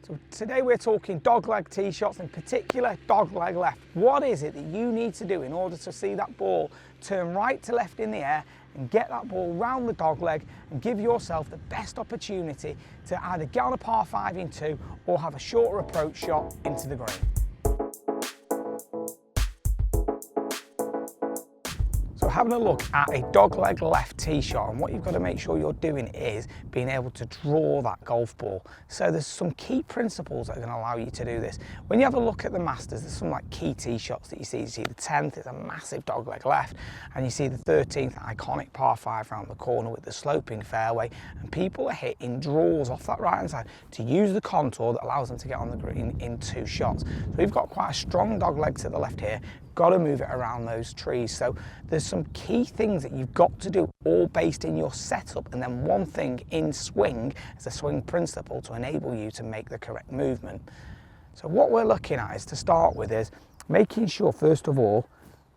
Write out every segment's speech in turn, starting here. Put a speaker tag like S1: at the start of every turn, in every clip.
S1: So today we're talking dogleg tee shots, in particular dogleg left. What is it that you need to do in order to see that ball turn right to left in the air and get that ball round the dogleg and give yourself the best opportunity to either get on a par 5 in 2 or have a shorter approach shot into the green? So having a look at a dogleg left tee shot, and what you've got to make sure you're doing is being able to draw that golf ball. So there's some key principles that are going to allow you to do this. When you have a look at the Masters, there's some like key tee shots that you see. You see the 10th is a massive dogleg left, and you see the 13th, iconic par 5 round the corner with the sloping fairway, and people are hitting draws off that right hand side to use the contour that allows them to get on the green in 2 shots. So we've got quite a strong dogleg to the left here. Got to move it around those trees. So there's some key things that you've got to do, all based in your setup, and then one thing in swing as a swing principle to enable you to make the correct movement. So what we're looking at is, to start with, is making sure first of all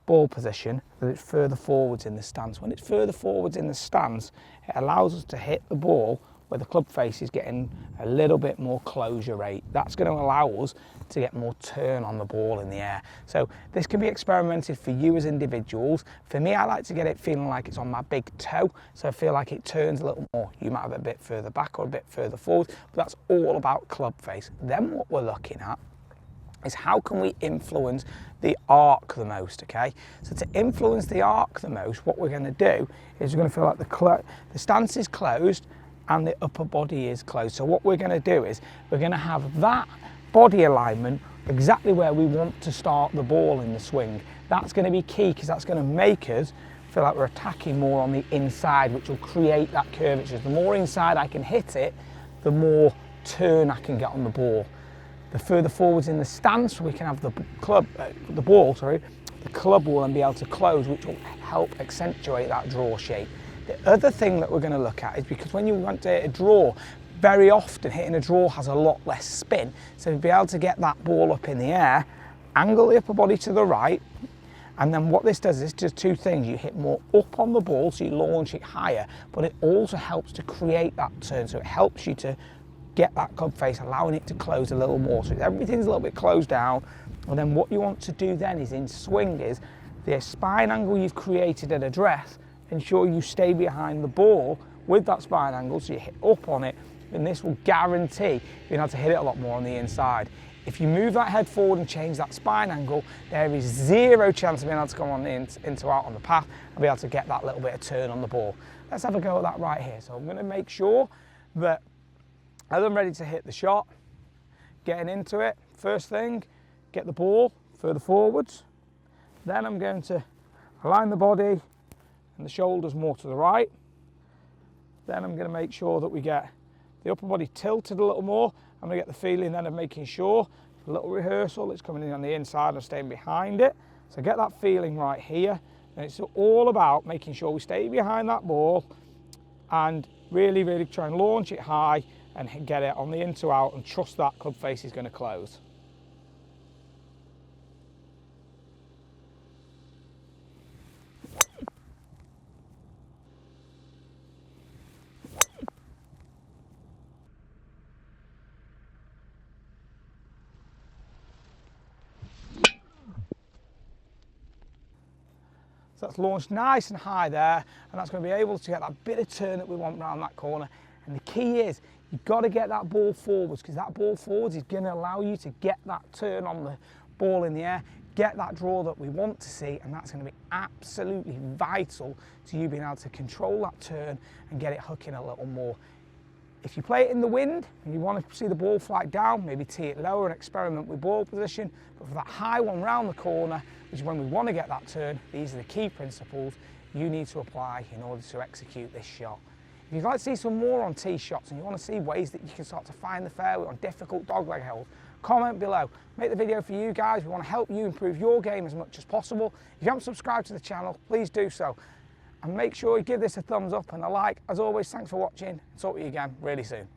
S1: ball position that it's further forwards in the stance. When it's further forwards in the stance, it allows us to hit the ball where the club face is getting a little bit more closure rate. That's going to allow us to get more turn on the ball in the air. So this can be experimented for you as individuals. For me, I like to get it feeling like it's on my big toe, so I feel like it turns a little more. You might have it a bit further back or a bit further forward, but that's all about club face. Then what we're looking at is how can we influence the arc the most, okay? So to influence the arc the most, what we're going to do is we're going to feel like the stance is closed and the upper body is closed. So what we're going to do is we're going to have that body alignment exactly where we want to start the ball in the swing. That's going to be key, because that's going to make us feel like we're attacking more on the inside, which will create that curvature. The more inside I can hit it, the more turn I can get on the ball. The further forwards in the stance we can have the club will then be able to close, which will help accentuate that draw shape. The other thing that we're going to look at is, because when you want to hit a draw, very often hitting a draw has a lot less spin. So to be able to get that ball up in the air, angle the upper body to the right, and then what this does is just 2 things. You hit more up on the ball, so you launch it higher, but it also helps to create that turn. So it helps you to get that club face, allowing it to close a little more. So everything's a little bit closed down. And then what you want to do then is, in swing, is the spine angle you've created at address, ensure you stay behind the ball with that spine angle, so you hit up on it, and this will guarantee being able to hit it a lot more on the inside. If you move that head forward and change that spine angle, there is 0 chance of being able to come on into out on the path and be able to get that little bit of turn on the ball. Let's have a go at that right here. So I'm going to make sure that as I'm ready to hit the shot, getting into it, first thing, get the ball further forwards. Then I'm going to align the body and the shoulders more to the right. Then I'm going to make sure that we get the upper body tilted a little more. I'm going to get the feeling then of making sure, a little rehearsal, it's coming in on the inside and staying behind it. So get that feeling right here. And it's all about making sure we stay behind that ball and really, really try and launch it high and get it on the in to out, and trust that club face is going to close. So that's launched nice and high there, and that's going to be able to get that bit of turn that we want around that corner. And the key is, you've got to get that ball forwards, because that ball forwards is going to allow you to get that turn on the ball in the air, get that draw that we want to see, and that's going to be absolutely vital to you being able to control that turn and get it hooking a little more. If you play it in the wind and you want to see the ball fly down, maybe tee it lower and experiment with ball position. But for that high one round the corner, which is when we want to get that turn, these are the key principles you need to apply in order to execute this shot. If you'd like to see some more on tee shots and you want to see ways that you can start to find the fairway on difficult dogleg holes, comment below. Make the video for you guys. We want to help you improve your game as much as possible. If you haven't subscribed to the channel, please do so. And make sure you give this a thumbs up and a like. As always, thanks for watching. Talk to you again really soon.